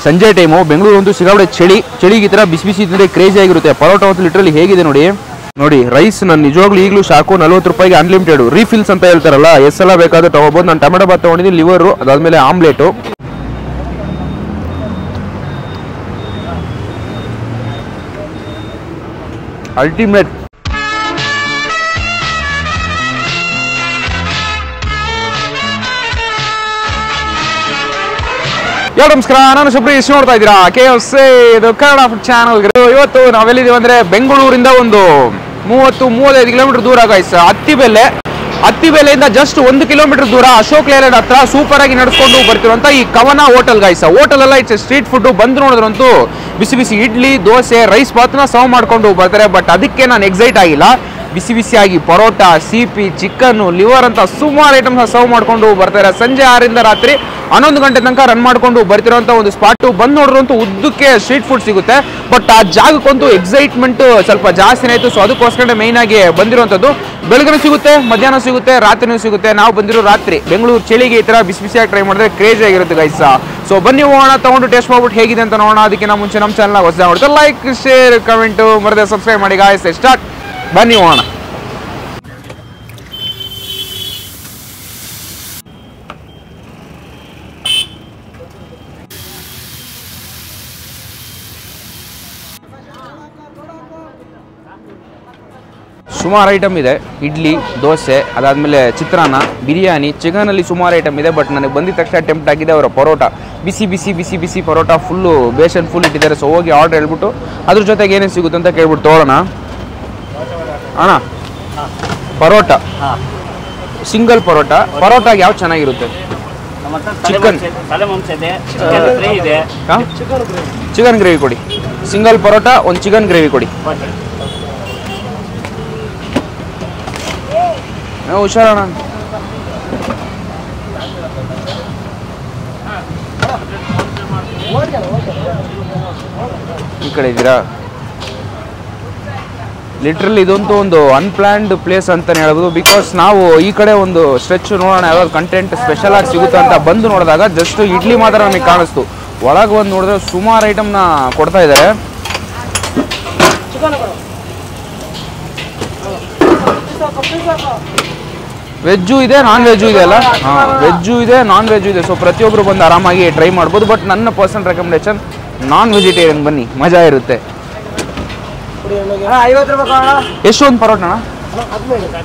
ಸಂಜೆ ಟೈಮು ಬೆಂಗಳೂರು ಅಂತೂ ಸಿಗಾಬಡೆ ಚಳಿಗೆ ಈ ಥರ ಬಿಸಿ ಬಿಸಿ ತಿಂದರೆ ಕ್ರೇಜಿ ಆಗಿರುತ್ತೆ. ಪರೋಟ ಅಂತೂ ಲಿಟ್ರಲಿ ಹೇಗಿದೆ ನೋಡಿ ರೈಸ್ ನಾನು ನಿಜವಾಗ್ಲೂ ಈಗಲೂ ಶಾಕು 40 ರೂಪಾಯಿಗೆ ಅನ್ಲಿಮಿಟೆಡ್ ರೀಫಿಲ್ಸ್ ಅಂತ ಹೇಳ್ತಾರಲ್ಲ, ಎಷ್ಟೆಲ್ಲ ಬೇಕಾದ್ರೂ ತಗೋಬೋದು. ನಾನು ಟೊಮೆಟೊ ಬಾತ್ ತೊಗೊಂಡಿದ್ದೀನಿ, ಲಿವರು, ಅದಾದಮೇಲೆ ಆಮ್ಲೆಟು. ಅಲ್ಟಿಮೇಟ್. ನಮಸ್ಕಾರ, ನಾನು ಸುಪ್ರೀಶ್, ನೋಡ್ತಾ ಇದ್ದೀರಾ KFC, ಇದು ಕನ್ನಡ ಫುಡ್ ಚಾನಲ್. ಇವತ್ತು ನಾವೆಲ್ಲಿದ್ದೀವಿ ಅಂದ್ರೆ ಬೆಂಗಳೂರಿಂದ ಒಂದು 30-35 ಕಿಲೋಮೀಟರ್ ದೂರ ಗೈಸ್. ಅತ್ತಿಬೆಲೆಯಿಂದ ಜಸ್ಟ್ 1 ಕಿಲೋಮೀಟರ್ ದೂರ ಅಶೋಕ್ ಲೇಲ್ಯಾಂಡ್ ಹತ್ರ ಸೂಪರ್ ಆಗಿ ನಡೆಸ್ಕೊಂಡು ಬರ್ತಿರುವಂತ ಈ ಕವನ ಹೋಟೆಲ್ ಗೈಸ್. ಹೋಟೆಲ್ ಎಲ್ಲ ಇಟ್ಸ್ ಸ್ಟ್ರೀಟ್ ಫುಡ್. ಬಂದು ನೋಡಿದ್ರಂತೂ ಬಿಸಿ ಬಿಸಿ ಇಡ್ಲಿ, ದೋಸೆ, ರೈಸ್ ಬಾತ್ನ ಸರ್ವ್ ಮಾಡ್ಕೊಂಡು ಬರ್ತಾರೆ. ಬಟ್ ಅದಕ್ಕೆ ನಾನು ಎಕ್ಸೈಟ್ ಆಗಿಲ್ಲ. ಬಿಸಿ ಬಿಸಿಯಾಗಿ ಪರೋಟ, ಸಿಪಿ, ಚಿಕನ್ನು, ಲಿವರ್ ಅಂತ ಸುಮಾರು ಐಟಮ್ಸ್ ಸರ್ವ್ ಮಾಡ್ಕೊಂಡು ಬರ್ತಾರೆ. ಸಂಜೆ 6ರಿಂದ ರಾತ್ರಿ 11 ಗಂಟೆ ತನಕ ರನ್ ಮಾಡ್ಕೊಂಡು ಬರ್ತಿರೋಂಥ ಒಂದು ಸ್ಪಾಟು. ಬಂದು ನೋಡಿದ್ರಂತೂ ಉದ್ದಕ್ಕೆ ಸ್ಟ್ರೀಟ್ ಫುಡ್ ಸಿಗುತ್ತೆ. ಬಟ್ ಆ ಜಾಗಕ್ಕಂತೂ ಎಕ್ಸೈಟ್ಮೆಂಟ್ ಸ್ವಲ್ಪ ಜಾಸ್ತಿನೇ ಆಯಿತು. ಸೊ ಅದಕ್ಕೋಸ್ಕರ ಮೇಯ್ನ್ ಆಗಿ ಬಂದಿರುವಂಥದ್ದು. ಬೆಳಗ್ಗೆ ಸಿಗುತ್ತೆ, ಮಧ್ಯಾಹ್ನ ಸಿಗುತ್ತೆ, ರಾತ್ರಿನೂ ಸಿಗುತ್ತೆ. ನಾವು ಬಂದಿರೋ ರಾತ್ರಿ. ಬೆಂಗಳೂರು ಚಳಿಗೆ ಈ ಥರ ಬಿಸಿ ಬಿಸಿಯಾಗಿ ಟ್ರೈ ಮಾಡಿದ್ರೆ ಕ್ರೇಜಿ ಆಗಿರುತ್ತೆ ಗೈಸ್. ಸೊ ಬನ್ನಿ ಹೋಗೋಣ, ತಗೊಂಡು ಟೇಸ್ಟ್ ಮಾಡ್ಬಿಟ್ಟು ಹೇಗಿದೆ ಅಂತ ನೋಡೋಣ. ಅದಕ್ಕಿಂತ ಮುಂಚೆ ನಮ್ಮ ಚಾನಲ್ನ ಹೊಸ ನೋಡ್ತಾರೆ ಲೈಕ್, ಶೇರ್, ಕಮೆಂಟು ಮರದೆ ಸಬ್ಸ್ಕ್ರೈಬ್ ಮಾಡಿ ಗಾಯ್ಸ್. ಸ್ಟಾರ್ಟ್, ಬನ್ನಿ ಹೋಗೋಣ. ಸುಮಾರು ಐಟಮ್ ಇದೆ. ಇಡ್ಲಿ, ದೋಸೆ, ಅದಾದಮೇಲೆ ಚಿತ್ರಾನ್ನ, ಬಿರಿಯಾನಿ, ಚಿಕನಲ್ಲಿ ಸುಮಾರು ಐಟಮ್ ಇದೆ. ಬಟ್ ನನಗೆ ಬಂದಿದ ತಕ್ಷಣ ಟೆಂಪ್ಟ್ ಆಗಿದೆ ಅವರ ಪರೋಟ. ಬಿಸಿ ಬಿಸಿ ಬಿಸಿ ಬಿಸಿ ಪರೋಟ ಫುಲ್ಲು ಬೇಸನ್ ಫುಲ್ ಇಟ್ಟಿದ್ದಾರೆ. ಸೊ ಹೋಗಿ ಆರ್ಡರ್ ಹೇಳ್ಬಿಟ್ಟು ಅದ್ರ ಜೊತೆಗೆ ಏನೇನು ಸಿಗುತ್ತೆ ಅಂತ ಕೇಳ್ಬಿಟ್ಟು ತೊಗೊಳ್ಳೋಣ. ಅಣ್ಣ ಪರೋಟ, ಸಿಂಗಲ್ ಪರೋಟಾಗಿ ಯಾವ್ದು ಚೆನ್ನಾಗಿರುತ್ತೆ? ಚಿಕನ್ ಗ್ರೇವಿ ಕೊಡಿ. ಸಿಂಗಲ್ ಪರೋಟ, ಒಂದು ಚಿಕನ್ ಗ್ರೇವಿ ಕೊಡಿ. ಹುಷಾರಣ. ಈ ಕಡೆ ಇದ್ದೀರಾ? ಲಿಟ್ರಲಿ ಇದಂತೂ ಒಂದು ಅನ್ಪ್ಲಾನ್ಡ್ ಪ್ಲೇಸ್ ಅಂತಲೇ ಹೇಳ್ಬೋದು. ಬಿಕಾಸ್ ನಾವು ಈ ಕಡೆ ಒಂದು ಸ್ಟ್ರೆಚ್ ನೋಡೋಣ ಯಾವ್ದಾದ್ರು ಕಂಟೆಂಟ್ ಸ್ಪೆಷಲ್ ಆಗಿ ಸಿಗುತ್ತೆ ಅಂತ ಬಂದು ನೋಡಿದಾಗ ಜಸ್ಟ್ ಇಡ್ಲಿ ಮಾತ್ರ ನಮಗೆ ಕಾಣಿಸ್ತು. ಒಳಗೆ ಬಂದು ನೋಡಿದ್ರೆ ಸುಮಾರು ಐಟಮ್ನ ಕೊಡ್ತಾ ಇದ್ದಾರೆ. ವೆಜ್ಜು ಇದೆ, ನಾನ್ ವೆಜ್ಜು ಇದೆ ಅಲ್ಲ? ಹಾಂ, ವೆಜ್ಜು ಇದೆ, ನಾನ್ ವೆಜ್ಜು ಇದೆ. ಸೊ ಪ್ರತಿಯೊಬ್ಬರು ಬಂದು ಆರಾಮಾಗಿ ಟ್ರೈ ಮಾಡ್ಬೋದು. ಬಟ್ ನನ್ನ ಪರ್ಸನಲ್ ರೆಕಮೆಂಡೇಶನ್ ನಾನ್ ವೆಜಿಟೇರಿಯನ್ ಬನ್ನಿ, ಮಜಾ ಇರುತ್ತೆ. ಎಷ್ಟು ಒಂದು ಪರೋಟ ಅಣ್ಣ?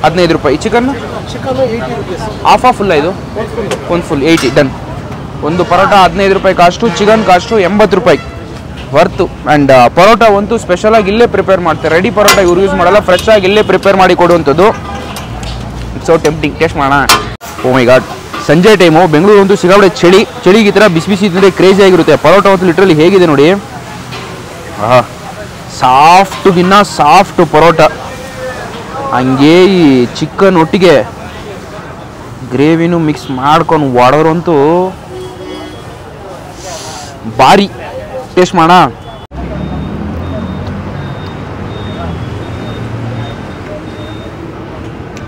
15 ರೂಪಾಯಿ. ಚಿಕನ್ ಹಾಫಾ ಫುಲ್ಲ? ಇದು ಒಂದು ಫುಲ್ 80. ಡನ್. ಒಂದು ಪರೋಟ 15 ರೂಪಾಯಿ ಕಾಸ್ಟು, ಚಿಕನ್ ಕಾಸ್ಟು 80 ರೂಪಾಯಿ. ವರ್ತು. ಆ್ಯಂಡ್ ಪರೋಟ ಅಂತೂ ಸ್ಪೆಷಲಾಗಿ ಇಲ್ಲೇ ಪ್ರಿಪೇರ್ ಮಾಡ್ತಾರೆ. ರೆಡಿ ಪರೋಟ ಇವ್ರು ಯೂಸ್ ಮಾಡಲ್ಲ, ಫ್ರೆಶ್ ಆಗಿ ಇಲ್ಲೇ ಪ್ರಿಪೇರ್ ಮಾಡಿ ಕೊಡುವಂಥದ್ದು. It's so tempting. ಟೇಸ್ಟ್ ಮಾಡೋಣ. ಓ ಮೈ ಗಾಡ್, ಸಂಜೆ ಟೈಮು ಬೆಂಗಳೂರು ಅಂತೂ ಸಿಗಾಬಡೆ ಚಳಿಗೆ ಈ ಥರ ಬಿಸಿ ಬಿಸಿ ತಿಂದರೆ ಕ್ರೇಜಿ ಆಗಿರುತ್ತೆ. ಪರೋಟ ಅಂತೂ ಲಿಟ್ರಲಿ ಹೇಗಿದೆ ನೋಡಿ. ಸಾಫ್ಟ್ಗಿನ್ನ ಸಾಫ್ಟ್ ಪರೋಟ. ಹಂಗೆ ಈ ಚಿಕನ್ ಒಟ್ಟಿಗೆ ಗ್ರೇವಿನೂ ಮಿಕ್ಸ್ ಮಾಡ್ಕೊಂಡು ಒಡೋರಂತೂ ಭಾರಿ. ಟೇಸ್ಟ್ ಮಾಡೋಣ.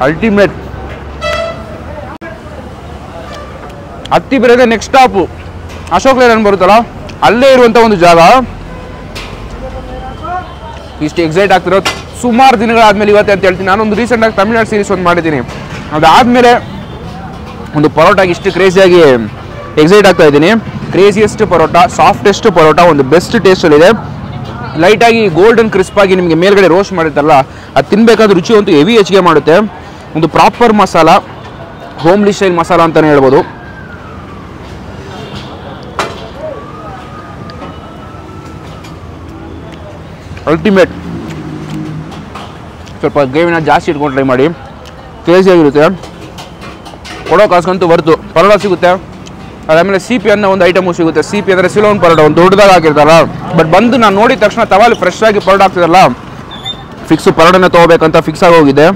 Ultimate. Attibele next stop Ashok Leyland ಬರುತ್ತಲ್ಲ, ಅಲ್ಲೇ ಇರುವಂಥ ಒಂದು ಜಾಗ. ಇಷ್ಟು ಎಕ್ಸೈಟ್ ಆಗ್ತಿರೋ ಸುಮಾರು ದಿನಗಳಾದ್ಮೇಲೆ ಇವತ್ತೇ ಅಂತ ಹೇಳ್ತೀನಿ. ನಾನೊಂದು ರೀಸೆಂಟಾಗಿ ತಮಿಳ್ನಾಡು ಸೀರೀಸ್ ಒಂದು ಮಾಡಿದ್ದೀನಿ. ಅದಾದಮೇಲೆ ಒಂದು ಪರೋಟಾಗಿ ಇಷ್ಟು ಕ್ರೇಜಿಯಾಗಿ ಎಕ್ಸೈಟ್ ಆಗ್ತಾ ಇದ್ದೀನಿ. ಕ್ರೇಜಿಯೆಸ್ಟ್ ಪರೋಟ, ಸಾಫ್ಟೆಸ್ಟ್ ಪರೋಟ, ಒಂದು ಬೆಸ್ಟ್ ಟೇಸ್ಟಲ್ಲಿದೆ. ಲೈಟಾಗಿ ಗೋಲ್ಡನ್ ಕ್ರಿಸ್ಪಾಗಿ ನಿಮಗೆ ಮೇಲ್ಗಡೆ ರೋಸ್ಟ್ ಮಾಡಿರ್ತಾರಲ್ಲ, ಅದು ತಿನ್ನಬೇಕಾದ ರುಚಿ ಅಂತೂ ಹೆವಿ ಹೆಚ್ಚಿಗೆ ಮಾಡುತ್ತೆ. ಒಂದು proper masala, homely style masala ಅಂತಲೇ ಹೇಳ್ಬೋದು. ಅಲ್ಟಿಮೇಟ್. ಸ್ವಲ್ಪ ಗ್ರೇವಿನ ಜಾಸ್ತಿ ಇಟ್ಕೊಂಡು ಟ್ರೈ ಮಾಡಿ, ಕ್ರೇಜಿಯಾಗಿರುತ್ತೆ. ಕೊಡೋ ಕಾಸ್ಕಂತೂ ಬರ್ತು. ಪರೋಟ ಸಿಗುತ್ತೆ, ಅದಾದಮೇಲೆ ಸಿಪಿ ಅನ್ನೋ ಒಂದು ಐಟಮು ಸಿಗುತ್ತೆ. ಸಿಪಿ ಅಂದರೆ ಸಿಲೋನ್ ಪರೋಟ, ಒಂದು ದೊಡ್ಡದಾಗಿ ಹಾಕಿರ್ತಾರಲ್ಲ. ಬಟ್ ಬಂದು ನಾನು ನೋಡಿದ ತಕ್ಷಣ ತವಾಲಿ ಫ್ರೆಶ್ ಆಗಿ ಪರೋಟ ಹಾಕ್ತಿರಲ್ಲ, ಫಿಕ್ಸು ಪರೋಟನೇ ತೊಗೋಬೇಕಂತ ಫಿಕ್ಸ್ ಆಗೋಗಿದೆ.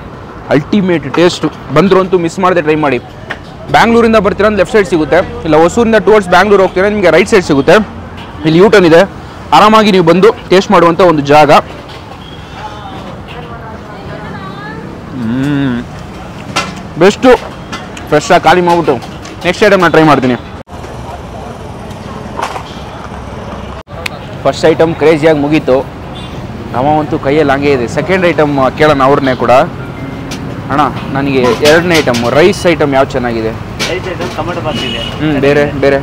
Ultimate taste. ಬಂದರೂ ಅಂತೂ ಮಿಸ್ ಮಾಡದೆ ಟ್ರೈ ಮಾಡಿ. ಬ್ಯಾಂಗ್ಳೂರಿಂದ ಬರ್ತೀರ ಲೆಫ್ಟ್ ಸೈಡ್ ಸಿಗುತ್ತೆ, ಇಲ್ಲ ಹೊಸೂರಿಂದ ಟುವರ್ಡ್ಸ್ ಬ್ಯಾಂಗ್ಳೂರು ಹೋಗ್ತೀರ ನಿಮಗೆ ರೈಟ್ ಸೈಡ್ ಸಿಗುತ್ತೆ. ಇಲ್ಲಿ ಯೂಟರ್ನ್ ಇದೆ. ಆರಾಮಾಗಿ ನೀವು ಬಂದು ಟೇಸ್ಟ್ ಮಾಡುವಂಥ ಒಂದು ಜಾಗ. ಬೆಸ್ಟು. ಫ್ರೆಶ್ ಆಗಿ ಖಾಲಿ ಮಾಡಿಬಿಟ್ಟು ನೆಕ್ಸ್ಟ್ ಐಟಮ್ ನಾನು ಟ್ರೈ ಮಾಡ್ತೀನಿ. ಫಸ್ಟ್ ಐಟಮ್ ಕ್ರೇಜಿಯಾಗಿ ಮುಗೀತು. ಅಂತೂ ಕೈಯಲ್ಲಿ ಹಂಗೆ ಇದೆ. ಸೆಕೆಂಡ್ ಐಟಮ್ ಕೇಳೋಣ ಅವ್ರನ್ನೇ ಕೂಡ. ಅಣ್ಣ ನನಗೆ ಎರಡನೇ ಐಟಮ್ ರೈಸ್ ಐಟಮ್ ಯಾವ್ದು ಚೆನ್ನಾಗಿದೆ? ಬೇರೆ ಬೇರೆ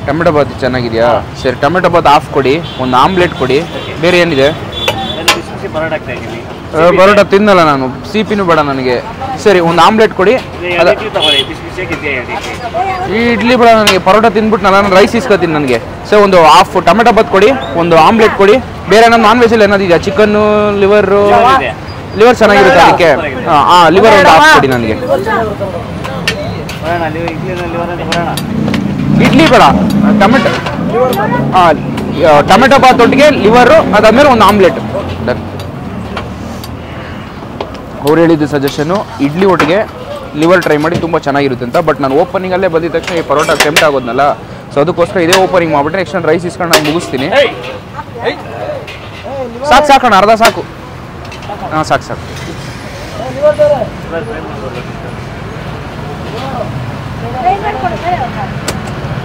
ಟೊಮೆಟೊ ಬಾತ್ ಚೆನ್ನಾಗಿದೆಯಾ? ಸರಿ, ಟೊಮೆಟೊ ಬಾತ್ ಹಾಫ್ ಕೊಡಿ, ಒಂದು ಆಮ್ಲೆಟ್ ಕೊಡಿ. ಬೇರೆ ಏನಿದೆ? ಪರೋಟ ತಿನ್ನಲ್ಲ ನಾನು, ಸಿಪಿನೂ ಬೇಡ ನನಗೆ. ಸರಿ, ಒಂದು ಆಮ್ಲೆಟ್ ಕೊಡಿ. ಈ ಇಡ್ಲಿ ಬೇಡ ನನಗೆ, ಪರೋಟ ತಿಂದ್ಬಿಟ್ಟು ನಾನು ರೈಸ್ ಇಸ್ಕೊತೀನಿ ನನಗೆ. ಸರ್, ಒಂದು ಹಾಫ್ ಟೊಮೆಟೊ ಬಾತ್ ಕೊಡಿ, ಒಂದು ಆಮ್ಲೆಟ್ ಕೊಡಿ. ಬೇರೆ ಏನಾದ್ರು ನಾನ್ ವೆಜ್ ಏನಾದ್ರು ಇದೆಯಾ? Chicken, liver? ಲಿವರ್ ಚೆನ್ನಾಗಿರುತ್ತೆ ಅದಕ್ಕೆ. ಲಿವರ್ ಒಂದು ಹಾಫ್ ಕೊಡಿ ನನಗೆ. ಇಡ್ಲಿ ಬೇಡ, ಟೊಮೆಟೊ ಬಾತ್ ಒಟ್ಟಿಗೆ ಲಿವರು, ಅದಾದ್ಮೇಲೆ ಒಂದು ಆಮ್ಲೆಟ್. ಡನ್. ಅವ್ರು ಹೇಳಿದ್ದು ಸಜೆಷನ್ನು ಇಡ್ಲಿ ಒಟ್ಟಿಗೆ ಲಿವರ್ ಟ್ರೈ ಮಾಡಿ, ತುಂಬ ಚೆನ್ನಾಗಿರುತ್ತೆ ಅಂತ. ಬಟ್ ನಾನು ಓಪನಿಂಗಲ್ಲೇ ಬಂದಿದ ತಕ್ಷಣ ಈ ಪರೋಟ ಟೆಂಪ್ಟ್ ಆಗೋದ್ನಲ್ಲ, ಸೊ ಅದಕ್ಕೋಸ್ಕರ ಇದೇ ಓಪನಿಂಗ್ ಮಾಡಿಬಿಟ್ರೆ ನೆಕ್ಸ್ಟ್ ನಾನು ರೈಸ್ ಇಸ್ಕೊಂಡು ನಾನು ಮುಗಿಸ್ತೀನಿ. ಸಾಕೋಣ, ಅರ್ಧ ಸಾಕು. ಸಾಕು.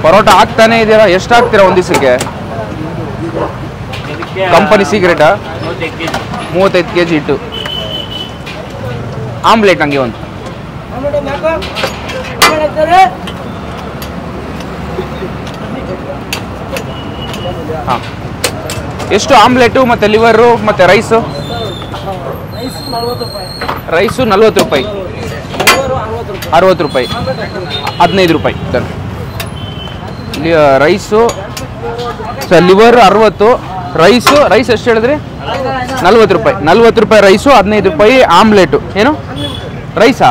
ಪರೋಟ ಹಾಕ್ತಾನೆ ಇದೀರಾ? ಎಷ್ಟು ಹಾಕ್ತೀರಾ ಒಂದು ದಿವಸಕ್ಕೆ? ಕಂಪನಿ ಸೀಕ್ರೆಟಾ? 35 kg ಇಟ್ಟು ಆಮ್ಲೆಟ್ ಹಂಗೆ ಒಂದು. ಹಾಂ, ಎಷ್ಟು ಆಮ್ಲೆಟು ಮತ್ತು ಲಿವರು ಮತ್ತು ರೈಸು? ರೈಸು 40 ರೂಪಾಯಿ, 60 ರೂಪಾಯಿ, 15 ರೂಪಾಯಿ. Done. Rice sir, liver 60, rice ಎಷ್ಟು ಹೇಳಿದ್ರಿ? 40 ರೂಪಾಯಿ. 40 ರೂಪಾಯಿ ರೈಸು, 15 ರೂಪಾಯಿ ಆಮ್ಲೆಟು. ಏನು ರೈಸಾ?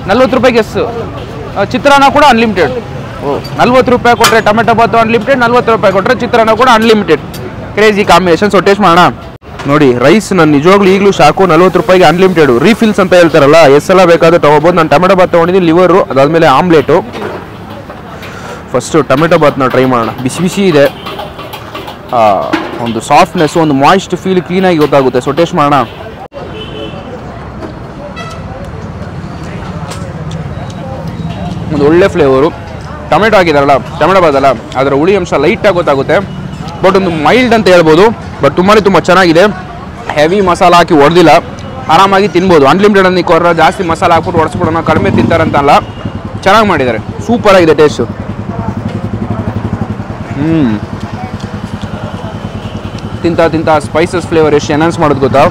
40 ರೂಪಾಯಿಗೆ ಎಷ್ಟು? ಚಿತ್ರಾನ್ನ ಕೂಡ ಅನ್ಲಿಮಿಟೆಡ್. 40 ರೂಪಾಯಿ ಕೊಟ್ಟರೆ ಟೊಮೆಟೊ ಬಾತು ಅನ್ಲಿಮಿಟೆಡ್, 40 ರೂಪಾಯಿ ಕೊಟ್ಟರೆ ಚಿತ್ರಾನ್ನ ಕೂಡ unlimited. Crazy combination. So taste ಮಾಡೋಣ. ನೋಡಿ, ರೈಸ್ ನಾನು ನಿಜವಾಗ್ಲೂ ಈಗಲೂ ಶಾಕು. 40 ರೂಪಾಯಿಗೆ ಅನ್ಲಿಮಿಟೆಡ್. ರೀಫಿಲ್ಸ್ ಅಂತ ಹೇಳ್ತಾರಲ್ಲ, ಎಷ್ಟೆಲ್ಲ ಬೇಕಾದರೂ ತೊಗೋಬೋದು. ನಾನು ಟೊಮೆಟೊ ಬಾತ್ ತೊಗೊಂಡಿದ್ದೀನಿ, ಲಿವರು, ಅದಾದಮೇಲೆ ಆಮ್ಲೆಟು. ಫಸ್ಟು ಟೊಮೆಟೊ ಬಾತ್ನ ಟ್ರೈ ಮಾಡೋಣ. ಬಿಸಿ ಬಿಸಿ ಇದೆ, ಒಂದು ಸಾಫ್ಟ್ನೆಸ್ಸು, ಒಂದು ಮಾಯಿಸ್ಟ್ ಫೀಲ್ ಕ್ಲೀನಾಗಿ ಗೊತ್ತಾಗುತ್ತೆ. ಸೊ ಟೇಸ್ಟ್ ಮಾಡೋಣ. ಒಂದು ಒಳ್ಳೆ ಫ್ಲೇವರು. ಟೊಮೆಟೊ ಆಗಿದಾರಲ್ಲ, ಟೊಮೆಟೊ ಬಾತಲ್ಲ, ಅದರ ಹುಳಿ ಅಂಶ ಲೈಟಾಗಿ ಗೊತ್ತಾಗುತ್ತೆ. ಬಟ್ ಒಂದು ಮೈಲ್ಡ್ ಅಂತ ಹೇಳ್ಬೋದು. ಬಟ್ ತುಂಬ ಚೆನ್ನಾಗಿದೆ. ಹೆವಿ ಮಸಾಲ ಹಾಕಿ ಹೊಡೆದಿಲ್ಲ, ಆರಾಮಾಗಿ ತಿನ್ಬೋದು. ಅನ್ಲಿಮಿಟೆಡ್ ಅನ್ನಿ ಕೊರ್ರ ಜಾಸ್ತಿ ಮಸಾಲ ಹಾಕ್ಬಿಟ್ಟು ಹೊಡೆಸ್ಬಿಡೋಣ, ಕಡಿಮೆ ತಿಂತಾರಂತಲ್ಲ, ಚೆನ್ನಾಗಿ ಮಾಡಿದ್ದಾರೆ. ಸೂಪರಾಗಿದೆ ಟೇಸ್ಟು. ತಿಂತ ಸ್ಪೈಸಸ್ ಫ್ಲೇವರ್ ಎಷ್ಟು ಎನ್ಹಾನ್ಸ್ ಮಾಡೋದು ಗೊತ್ತಾ.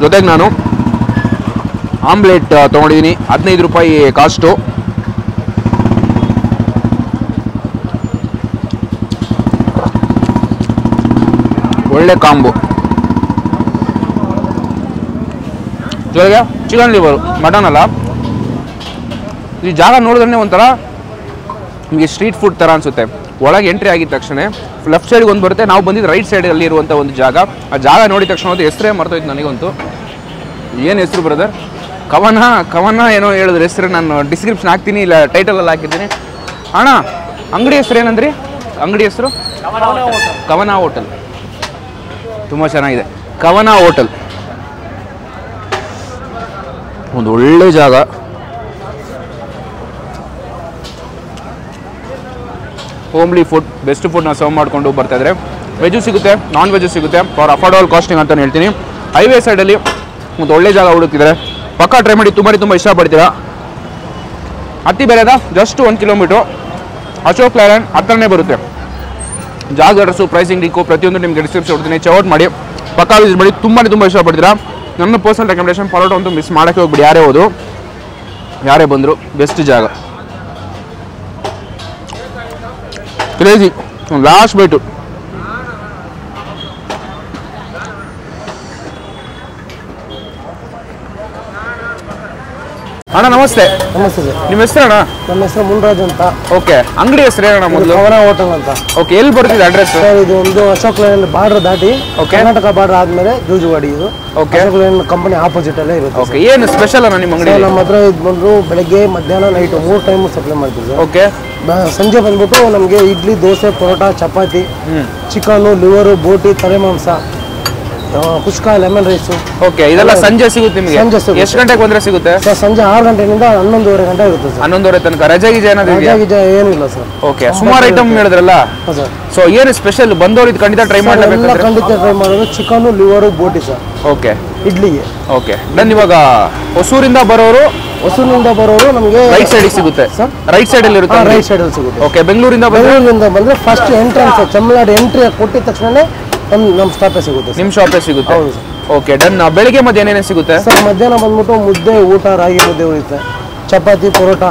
ಜೊತೆಗೆ ನಾನು ಆಮ್ಲೆಟ್ ತೊಗೊಂಡಿದ್ದೀನಿ, 15 ರೂಪಾಯಿ ಕಾಸ್ಟು. ಒಳ್ಳೆ ಕಾಂಬು. ಜೊತೆಗೆ ಚಿಕನ್ ಲಿವರು, ಮಟನ್ ಅಲ್ಲ. ಈ ಜಾಗ ನೋಡಿದ್ರೆ ಒಂಥರ ನಿಮಗೆ ಸ್ಟ್ರೀಟ್ ಫುಡ್ ಥರ ಅನಿಸುತ್ತೆ. ಒಳಗೆ ಎಂಟ್ರಿ ಆಗಿದ ತಕ್ಷಣ ಲೆಫ್ಟ್ ಸೈಡ್ಗೆ ಒಂದು ಬರುತ್ತೆ, ನಾವು ಬಂದಿದ್ದು ರೈಟ್ ಸೈಡಲ್ಲಿ ಇರುವಂಥ ಒಂದು ಜಾಗ. ಆ ಜಾಗ ನೋಡಿದ ತಕ್ಷಣ ಒಂದು ಹೆಸರೇ ಮರ್ತೋಯ್ತು ನನಗಂತೂ. ಏನು ಹೆಸರು ಬ್ರದರ್? ಕವನ ಏನೋ ಹೇಳಿದ್ರೆ ಹೆಸರು. ನಾನು ಡಿಸ್ಕ್ರಿಪ್ಷನ್ ಹಾಕ್ತೀನಿ, ಇಲ್ಲ ಟೈಟಲಲ್ಲಿ ಹಾಕಿದ್ದೀನಿ. ಅಣ್ಣ, ಅಂಗಡಿ ಹೆಸರು ಏನಂದ್ರಿ? ಅಂಗಡಿ ಹೆಸರು ಕವನ ಹೋಟೆಲ್. ತುಂಬ ಚೆನ್ನಾಗಿದೆ, ಕವನ ಹೋಟೆಲ್. ಒಂದು ಒಳ್ಳೆ ಜಾಗ. ಹೋಮ್ಲಿ ಫುಡ್, ಬೆಸ್ಟ್ ಫುಡ್ನ ಸರ್ವ್ ಮಾಡಿಕೊಂಡು ಬರ್ತಾಯಿದ್ರೆ. ವೆಜ್ಜು ಸಿಗುತ್ತೆ, ನಾನ್ ವೆಜ್ಜು ಸಿಗುತ್ತೆ, ಫಾರ್ ಅಫೋರ್ಡಬಲ್ ಕಾಸ್ಟಿಂಗ್ ಅಂತಲೇ ಹೇಳ್ತೀನಿ. ಹೈವೇ ಸೈಡಲ್ಲಿ ಒಂದು ಒಳ್ಳೆ ಜಾಗ ಹುಡುಕ್ತಿದ್ದಾರೆ. ಪಕ್ಕ ಟ್ರೈ ಮಾಡಿ, ತುಂಬ ಇಷ್ಟಪಡ್ತೀರಾ. ಅತಿ ಬೇರೆದ ಜಸ್ಟ್ 1 ಕಿಲೋಮೀಟ್ರು ಅಶೋಕ್ ಲೇಲ್ಯಾಂಡ್ ಹತ್ರನೇ ಬರುತ್ತೆ. ಜಾಗ ಅಡ್ರೆಸ್ಸು, ಪ್ರೈಸಿಂಗ್ ಲಿಂಕು ಪ್ರತಿಯೊಂದು ನಿಮಗೆ ಡಿಸ್ಕ್ರಿಪ್ಷನ್ ಕೊಡ್ತೀನಿ. ಚೆಕ್ಔಟ್ ಮಾಡಿ, ಪಕ್ಕ ವಿಸಿಟ್ ಮಾಡಿ. ತುಂಬ ಇಷ್ಟಪಡ್ತೀರಾ. ನನ್ನ ಪರ್ಸನಲ್ ರೆಕಮೆಂಡೇಷನ್, ಪರೋಟ ಅಂತೂ ಮಿಸ್ ಮಾಡೋಕ್ಕೆ ಹೋಗ್ಬಿಡಿ. ಯಾರೇ ಬಂದರು ಬೆಸ್ಟ್ ಜಾಗ. ಕ್ರೇಜಿ. Last bite. ಅಣ್ಣ ನಮಸ್ತೆ. ನಮಸ್ತೆ ಸರ್. ನಿಮ್ಮ ಹೆಸರು ಅಣ್ಣ? ನಮ್ಮ ಹೆಸರು ಮುನ್ರಾಜ್ ಅಂತ. ಓಕೆ, ಅಂಗಡಿ ಹೆಸರು ಏನಣ್ಣ ಮೊದಲು? ಕವನ ಹೋಟೆಲ್ ಅಂತ. ಓಕೆ, ಎಲ್ಲಿ ಬರ್ತಿದೆ ಅಡ್ರೆಸ್? ಇದು ಒಂದು ಅಶೋಕ್ ಲೇಲ್ಯಾಂಡ್ ಬಾರ್ಡರ್ ದಾಟಿ ಕರ್ನಾಟಕ ಬಾರ್ಡರ್ ಆದ್ಮೇಲೆ ಜೂಜುವಾಡಿ. ಇದು ಅಶೋಕ್ ಲೇಲ್ಯಾಂಡ್ ಕಂಪನಿ ಆಪೋಸಿಟ್ ಅಲ್ಲೇ ಇರುತ್ತೆ. ಓಕೆ, ಏನು ಸ್ಪೆಷಲ್ ಅಣ್ಣ ನಿಮ್ಮ ಅಂಗಡಿ? ನಮ್ಮ ಹತ್ರ ಇದು ಬಂದು ಬೆಳಗ್ಗೆ, ಮಧ್ಯಾಹ್ನ, ನೈಟ್ 3 ಟೈಮ್ ಸಪ್ಲೈ ಮಾಡ್ತೀವಿ. ಓಕೆ. ಸಂಜೆ ಬಂದ್ಬಿಟ್ಟು ನಮಗೆ ಇಡ್ಲಿ, ದೋಸೆ, ಪರೋಟ, ಚಪಾತಿ, ಚಿಕನು, ಲಿವರು, ಬೋಟಿ, ತಲೆ ಮಾಂಸ, ಕುಷ್ಕ ಲೆಮನ್ ರೈಸು. ಓಕೆ, ಇದೆಲ್ಲ ಸಂಜೆ ಸಿಗುತ್ತೆ ನಿಮಗೆ? ಸಂಜೆ ಸಿಗುತ್ತೆ. ಎಷ್ಟು ಗಂಟೆಗೆ ಬಂದ್ರೆ ಸಿಗುತ್ತೆ ಸರ್? ಸಂಜೆ 6 ಗಂಟೆಯಿಂದ 11:30 ಗಂಟೆ ಇರುತ್ತೆ ಸರ್. 11:30 ತನಕ. ರಜೆ ಗಿಜೆ ಏನಾದ್ರು ಇದೆಯಾ? ರಜೆ ಗಿಜೆ ಏನಿಲ್ಲ ಸರ್. ಓಕೆ, ಸುಮಾರು ಐಟಮ್ ಹೇಳಿದ್ರಲ್ಲ ಸರ್. ಸೊ ಏನು ಸ್ಪೆಷಲ್ ಬಂದವರು ಇದು ಖಂಡಿತ ಟ್ರೈ ಮಾಡಲೇಬೇಕು? ಖಂಡಿತ ಟ್ರೈ ಮಾಡೋದು. ಚಿಕನ್, ಲಿವರು, ಬೋಟಿ ಸರ್. ಓಕೆ, ಇಡ್ಲಿಗೆ. Okay done. ಇವಾಗ ಹೊಸೂರಿಂದ ಬರೋರು ನಮಗೆ ರೈಟ್ ಸೈಡ್ ಸಿಗುತ್ತೆ ಸರ್. ರೈಟ್ ಸೈಡ್ ಅಲ್ಲಿ ಇರುತ್ತೆ? ರೈಟ್ ಸೈಡ್ ಅಲ್ಲಿ ಸಿಗುತ್ತೆ. ಓಕೆ, ಬೆಂಗಳೂರಿಂದ ಬಂದ್ರೆ ಫಸ್ಟ್ ಎಂಟ್ರೆನ್ಸ್ ತಮಿಳ್ನಾಡು ಎಂಟ್ರಿ ಕೊಟ್ಟಿದ ತಕ್ಷಣ ನಮ್ಮ ಸ್ಟಾಪೇ ಸಿಗುತ್ತೆ, ನಿಮ್ಮ ಶಾಪೇ ಸಿಗುತ್ತೆ. ಹೌದು ಸರ್. Okay done. ಬೆಳಿಗ್ಗೆ ಮತ್ತೆ ಏನೇನು ಸಿಗುತ್ತೆ ಸರ್? ಮಧ್ಯಾಹ್ನ ಬಂದ್ಬಿಟ್ಟು ಮುದ್ದೆ ಊಟ, ರಾಗಿ ಮುದ್ದೆ ಉಳಿಯುತ್ತೆ, ಚಪಾತಿ, ಪರೋಟ,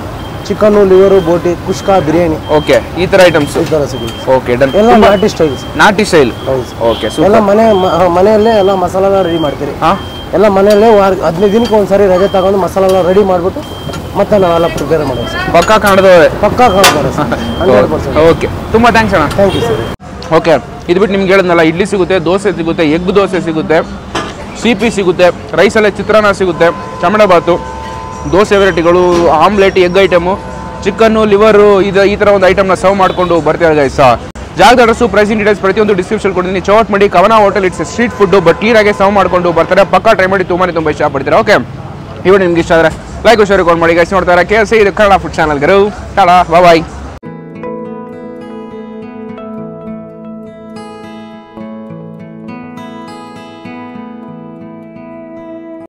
ಚಿಕನ್, ಲಿವರು, ಬೋಟಿ, ಕುಷ್ಕ, ಬಿರಿಯಾನಿ. ಓಕೆ, ಈ ತರ ಐಟಮ್ಸ್ ಈ ತರ ಸಿಗುತ್ತೆ. Okay done. ಎಲ್ಲ ನಾಟಿ ಸ್ಟೈಲ್. ನಾಟಿ ಸ್ಟೈಲ್. ಹೌದು. ಓಕೆ, ಎಲ್ಲ ಮನೆಯಲ್ಲೇ ಎಲ್ಲ ಮಸಾಲ ರೆಡಿ ಮಾಡ್ತೀರಿ. ಎಲ್ಲ ಮನೆಯಲ್ಲೇ 15 ದಿನಕ್ಕೆ ಒಂದ್ಸರಿ ರಜೆ ತಗೊಂಡು ಮಸಾಲ ಎಲ್ಲ ರೆಡಿ ಮಾಡ್ಬಿಟ್ಟು ಮತ್ತೆ ನಾವೆಲ್ಲ ಪ್ರಿಪೇರ್ ಮಾಡೋದು ಸರ್. ಪಕ್ಕಾ ಕಾಣ್ದವ್ರೆ? ಪಕ್ಕಾ ಕಾಣ್ತಾರೆ ಸರ್, 100%. ಓಕೆ, ತುಂಬಾ ಥ್ಯಾಂಕ್ಸ್ ಅಣ್ಣ. Thank you sir. ಓಕೆ, ಇದು ಬಿಟ್ಟು ನಿಮ್ಗೆ ಹೇಳಿದ್ನಲ್ಲ, ಇಡ್ಲಿ ಸಿಗುತ್ತೆ, ದೋಸೆ ಸಿಗುತ್ತೆ, ಎಗ್ ದೋಸೆ ಸಿಗುತ್ತೆ, ಸಿಪಿ ಸಿಗುತ್ತೆ, ರೈಸಲ್ಲೇ ಚಿತ್ರಾನ್ನ ಸಿಗುತ್ತೆ, ಚಮಡ ಬಾತು, ದೋಸೆ ವೆರೈಟಿಗಳು, omelette, egg item, chicken, liver, ಈ ಥರ ಒಂದು ಐಟಮ್ನ ಸರ್ವ್ ಮಾಡಿಕೊಂಡು ಬರ್ತೀರಾ ಗೈಸ್. ಜಾಗದ ಅಡ್ರೆಸ್ಸು, ಪ್ರೈಸಿಂಗ್ ಡೀಟೇಲ್ಸ್ ಪ್ರತಿಯೊಂದು ಡಿಸ್ಕ್ರಿಪ್ಷನ್ ಕೊಡ್ತೀನಿ. ಚೌಟ್ ಮಾಡಿ Kavana hotel, it's street food, but ಕ್ಲೀನಾಗೆ ಸರ್ವ್ ಮಾಡಿಕೊಂಡು ಬರ್ತಾರೆ. ಪಕ್ಕ ಟ್ರೈ ಮಾಡಿ ತುಂಬ ಇಷ್ಟಪಡ್ತೀರಾ. ಓಕೆ, ಇವಾಗ ನಿಮ್ಗೆ ಇಷ್ಟ ಆದರೆ ಲೈಕ್ ಶೇರ್ ಕಾಲ್ ಮಾಡಿ ಗೈಸ್. ನೋಡ್ತಾರೆ KFC, ಇದು ಕನ್ನಡ ಫುಡ್ ಚಾನಲ್. ಗರು ಟಾಡಾ, ಬಾಯ್.